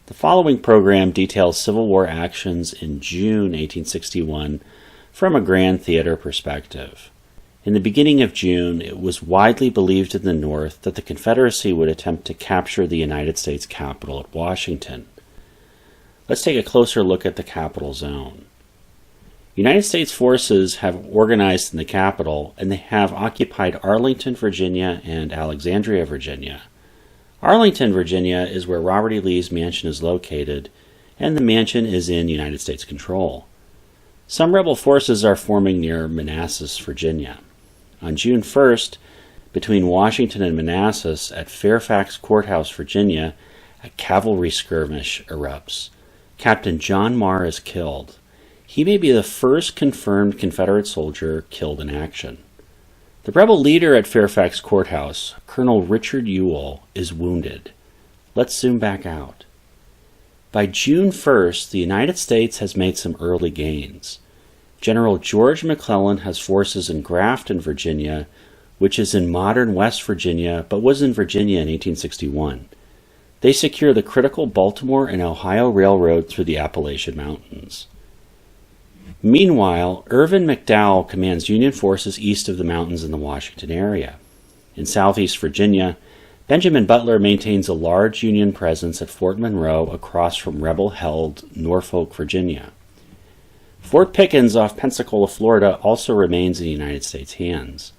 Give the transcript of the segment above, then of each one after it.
The following program details Civil War actions in June 1861 from a grand theater perspective. In the beginning of June, it was widely believed in the North that the Confederacy would attempt to capture the United States capital at Washington. Let's take a closer look at the capital zone. United States forces have organized in the capital, and they have occupied Arlington, Virginia, and Alexandria, Virginia. Arlington, Virginia is where Robert E. Lee's mansion is located, and the mansion is in United States control. Some rebel forces are forming near Manassas, Virginia. On June 1st, between Washington and Manassas at Fairfax Courthouse, Virginia, a cavalry skirmish erupts. Captain John Marr is killed. He may be the first confirmed Confederate soldier killed in action. The rebel leader at Fairfax Courthouse, Colonel Richard Ewell, is wounded. Let's zoom back out. By June 1st, the United States has made some early gains. General George McClellan has forces in Grafton, Virginia, which is in modern West Virginia, but was in Virginia in 1861. They secure the critical Baltimore and Ohio Railroad through the Appalachian Mountains. Meanwhile, Irvin McDowell commands Union forces east of the mountains in the Washington area. In southeast Virginia, Benjamin Butler maintains a large Union presence at Fort Monroe across from rebel-held Norfolk, Virginia. Fort Pickens off Pensacola, Florida also remains in United States hands.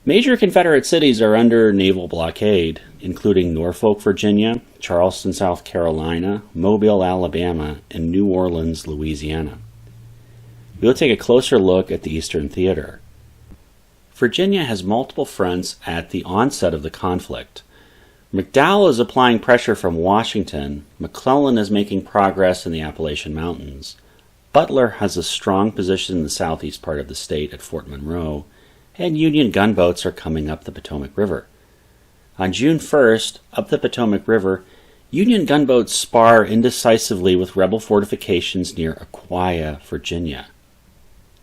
Major Confederate cities are under naval blockade, including Norfolk, Virginia, Charleston, South Carolina, Mobile, Alabama, and New Orleans, Louisiana. We'll take a closer look at the Eastern Theater. Virginia has multiple fronts at the onset of the conflict. McDowell is applying pressure from Washington. McClellan is making progress in the Appalachian Mountains. Butler has a strong position in the southeast part of the state at Fort Monroe, and Union gunboats are coming up the Potomac River. On June 1st, up the Potomac River, Union gunboats spar indecisively with rebel fortifications near Aquia, Virginia.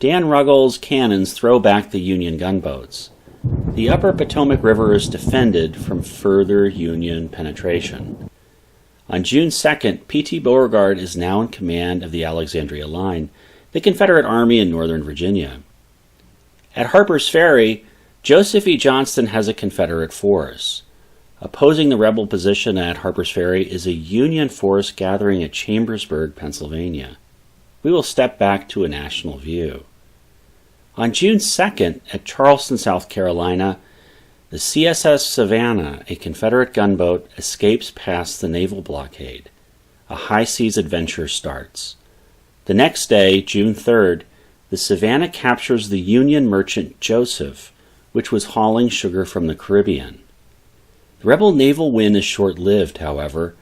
Dan Ruggles' cannons throw back the Union gunboats. The upper Potomac River is defended from further Union penetration. On June 2nd, P.T. Beauregard is now in command of the Alexandria line, the Confederate Army in northern Virginia. At Harper's Ferry, Joseph E. Johnston has a Confederate force. Opposing the rebel position at Harper's Ferry is a Union force gathering at Chambersburg, Pennsylvania. We will step back to a national view. On June 2nd, at Charleston, South Carolina, the CSS Savannah, a Confederate gunboat, escapes past the naval blockade. A high-seas adventure starts. The next day, June 3rd, the Savannah captures the Union merchant Joseph, which was hauling sugar from the Caribbean. The rebel naval win is short-lived, however.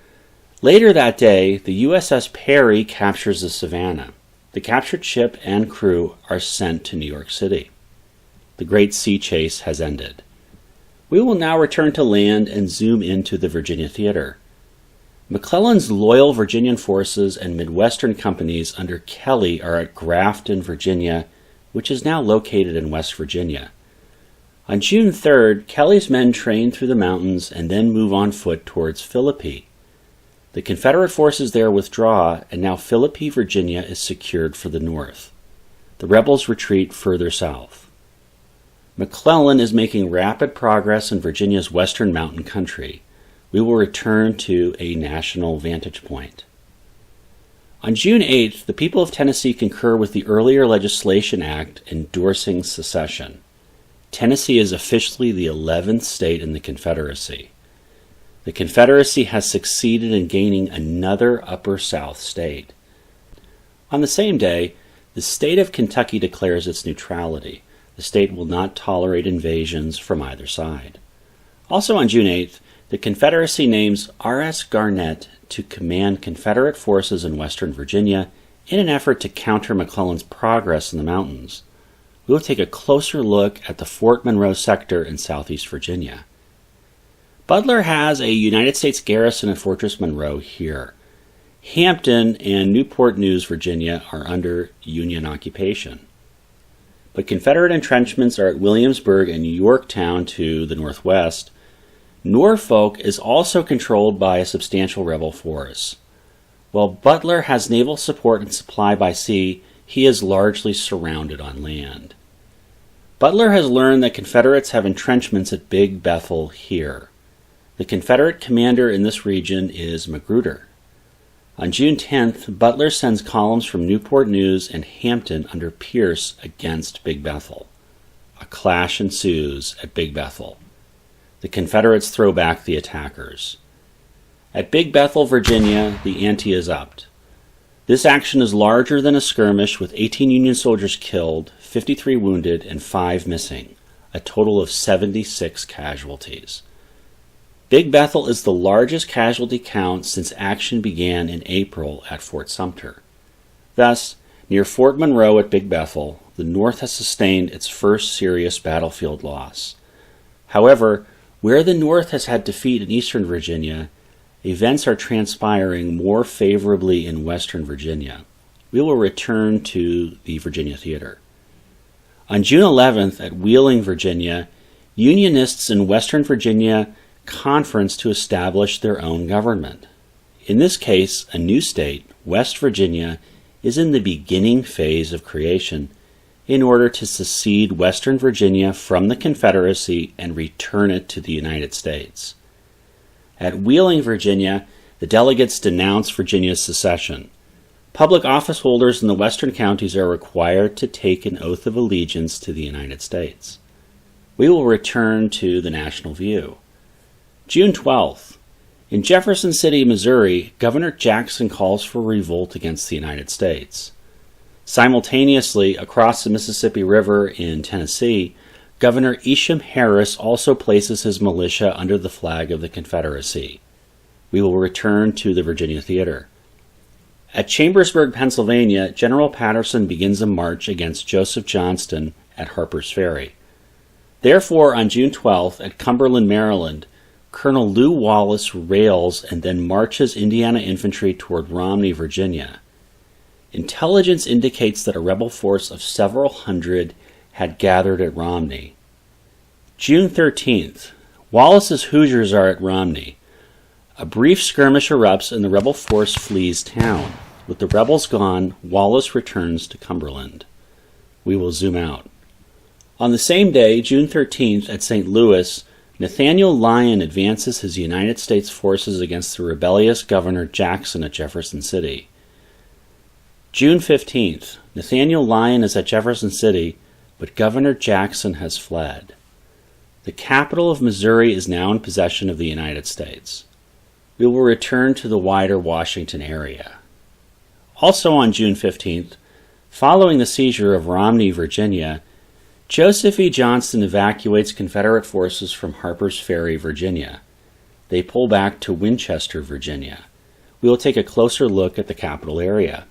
Later that day, the USS Perry captures the Savannah. The captured ship and crew are sent to New York City. The Great Sea Chase has ended. We will now return to land and zoom into the Virginia Theater. McClellan's loyal Virginian forces and Midwestern companies under Kelly are at Grafton, Virginia, which is now located in West Virginia. On June 3rd, Kelly's men train through the mountains and then move on foot towards Philippi. The Confederate forces there withdraw, and now Philippi, Virginia is secured for the North. The rebels retreat further south. McClellan is making rapid progress in Virginia's western mountain country. We will return to a national vantage point. On June 8th, the people of Tennessee concur with the earlier legislation act endorsing secession. Tennessee is officially the 11th state in the Confederacy. The Confederacy has succeeded in gaining another Upper South state. On the same day, the state of Kentucky declares its neutrality. The state will not tolerate invasions from either side. Also on June 8th, the Confederacy names R.S. Garnett to command Confederate forces in western Virginia in an effort to counter McClellan's progress in the mountains. We will take a closer look at the Fort Monroe sector in southeast Virginia. Butler has a United States garrison at Fortress Monroe here. Hampton and Newport News, Virginia are under Union occupation. But Confederate entrenchments are at Williamsburg and Yorktown to the northwest. Norfolk is also controlled by a substantial rebel force. While Butler has naval support and supply by sea, he is largely surrounded on land. Butler has learned that Confederates have entrenchments at Big Bethel here. The Confederate commander in this region is Magruder. On June 10th, Butler sends columns from Newport News and Hampton under Pierce against Big Bethel. A clash ensues at Big Bethel. The Confederates throw back the attackers. At Big Bethel, Virginia, the ante is upped. This action is larger than a skirmish, with 18 Union soldiers killed, 53 wounded, and 5 missing, a total of 76 casualties. Big Bethel is the largest casualty count since action began in April at Fort Sumter. Thus, near Fort Monroe at Big Bethel, the North has sustained its first serious battlefield loss. However, where the North has had defeat in eastern Virginia, events are transpiring more favorably in western Virginia. We will return to the Virginia Theater. On June 11th at Wheeling, Virginia, Unionists in western Virginia conference to establish their own government. In this case, a new state, West Virginia, is in the beginning phase of creation in order to secede Western Virginia from the Confederacy and return it to the United States. At Wheeling, Virginia, the delegates denounce Virginia's secession. Public office holders in the western counties are required to take an oath of allegiance to the United States. We will return to the national view. June 12th. In Jefferson City, Missouri, Governor Jackson calls for revolt against the United States. Simultaneously, across the Mississippi River in Tennessee, Governor Isham Harris also places his militia under the flag of the Confederacy. We will return to the Virginia Theater. At Chambersburg, Pennsylvania, General Patterson begins a march against Joseph Johnston at Harper's Ferry. Therefore, on June 12th, at Cumberland, Maryland, Colonel Lew Wallace rails and then marches Indiana infantry toward Romney, Virginia. Intelligence indicates that a rebel force of several hundred had gathered at Romney. June 13th. Wallace's Hoosiers are at Romney. A brief skirmish erupts and the rebel force flees town. With the rebels gone, Wallace returns to Cumberland. We will zoom out. On the same day, June 13th, at St. Louis, Nathaniel Lyon advances his United States forces against the rebellious Governor Jackson at Jefferson City. June 15th, Nathaniel Lyon is at Jefferson City, but Governor Jackson has fled. The capital of Missouri is now in possession of the United States. We will return to the wider Washington area. Also on June 15th, following the seizure of Romney, Virginia, Joseph E. Johnston evacuates Confederate forces from Harper's Ferry, Virginia. They pull back to Winchester, Virginia. We will take a closer look at the capital area.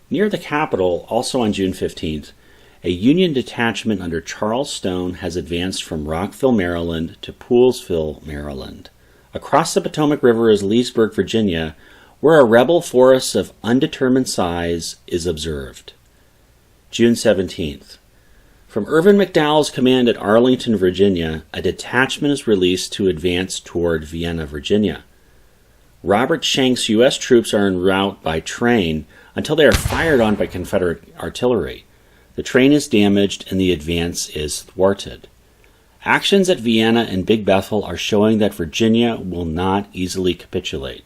Near the capital, also on June 15th, a Union detachment under Charles Stone has advanced from Rockville, Maryland to Poolesville, Maryland. Across the Potomac River is Leesburg, Virginia, where a rebel force of undetermined size is observed. June 17th. From Irvin McDowell's command at Arlington, Virginia, a detachment is released to advance toward Vienna, Virginia. Robert Schenk's U.S. troops are en route by train until they are fired on by Confederate artillery. The train is damaged and the advance is thwarted. Actions at Vienna and Big Bethel are showing that Virginia will not easily capitulate.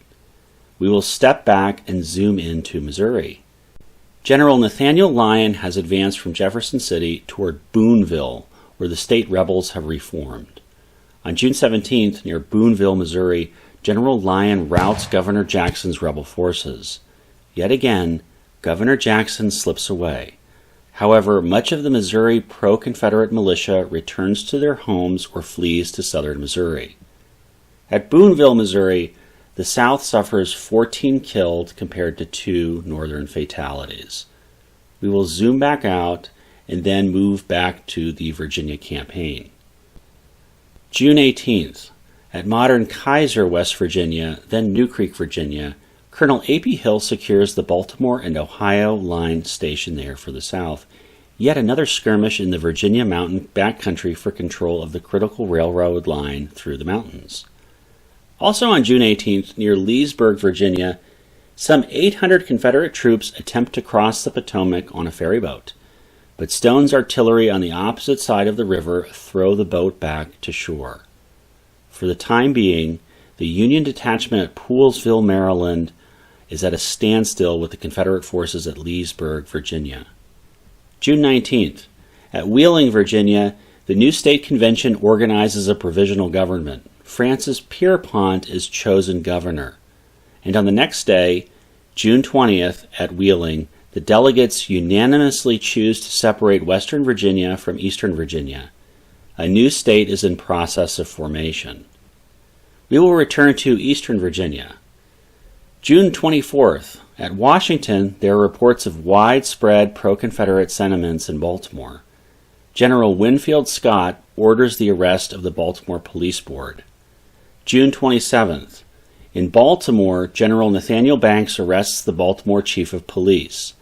We will step back and zoom into Missouri. General Nathaniel Lyon has advanced from Jefferson City toward Boonville, where the state rebels have reformed. On June 17th, near Boonville, Missouri, General Lyon routs Governor Jackson's rebel forces. Yet again, Governor Jackson slips away. However, much of the Missouri pro-Confederate militia returns to their homes or flees to southern Missouri. At Boonville, Missouri, the South suffers 14 killed compared to 2 northern fatalities. We will zoom back out and then move back to the Virginia campaign. June 18th. At modern Kaiser, West Virginia, then New Creek, Virginia, Colonel A.P. Hill secures the Baltimore and Ohio line station there for the South. Yet another skirmish in the Virginia mountain backcountry for control of the critical railroad line through the mountains. Also on June 18th, near Leesburg, Virginia, Some 800 Confederate troops attempt to cross the Potomac on a ferry boat, but Stone's artillery on the opposite side of the river throw the boat back to shore. For the time being, the Union detachment at Poolesville, Maryland, is at a standstill with the Confederate forces at Leesburg, Virginia. June 19th. At Wheeling, Virginia, the new state convention organizes a provisional government. Francis Pierpont is chosen governor. And on the next day, June 20th, at Wheeling, the delegates unanimously choose to separate Western Virginia from Eastern Virginia. A new state is in process of formation. We will return to Eastern Virginia. June 24th, at Washington, there are reports of widespread pro-Confederate sentiments in Baltimore. General Winfield Scott orders the arrest of the Baltimore Police Board. June 27th, in Baltimore, General Nathaniel Banks arrests the Baltimore Chief of Police.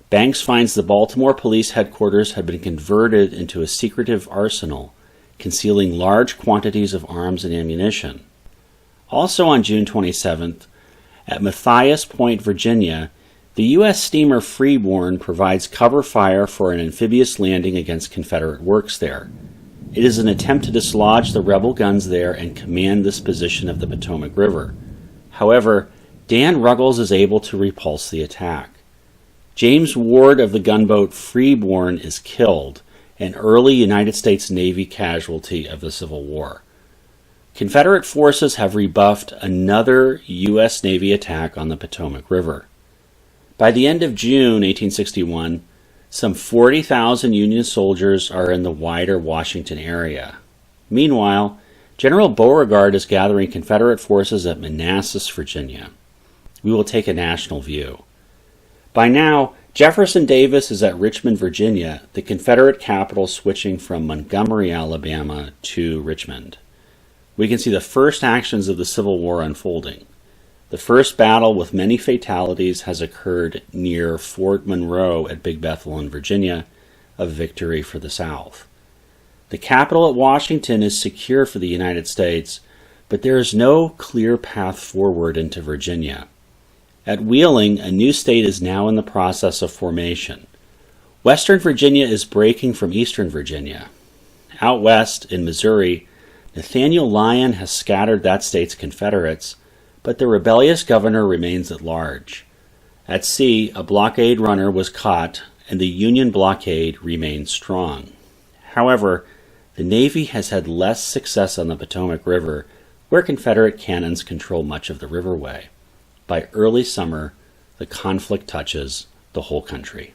Banks finds the Baltimore Police Headquarters had been converted into a secretive arsenal, concealing large quantities of arms and ammunition. Also on June 27th, at Matthias Point, Virginia, the U.S. steamer Freeborn provides cover fire for an amphibious landing against Confederate works there. It is an attempt to dislodge the rebel guns there and command this position of the Potomac River. However, Dan Ruggles is able to repulse the attack. James Ward of the gunboat Freeborn is killed, an early United States Navy casualty of the Civil War. Confederate forces have rebuffed another U.S. Navy attack on the Potomac River. By the end of June 1861, some 40,000 Union soldiers are in the wider Washington area. Meanwhile, General Beauregard is gathering Confederate forces at Manassas, Virginia. We will take a national view. By now, Jefferson Davis is at Richmond, Virginia, the Confederate capital switching from Montgomery, Alabama to Richmond. We can see the first actions of the Civil War unfolding. The first battle with many fatalities has occurred near Fort Monroe at Big Bethel in Virginia, a victory for the South. The capital at Washington is secure for the United States, but there is no clear path forward into Virginia. At Wheeling, a new state is now in the process of formation. Western Virginia is breaking from Eastern Virginia. Out west, in Missouri, Nathaniel Lyon has scattered that state's Confederates, but the rebellious governor remains at large. At sea, a blockade runner was caught, and the Union blockade remains strong. However, the Navy has had less success on the Potomac River, where Confederate cannons control much of the riverway. By early summer, the conflict touches the whole country.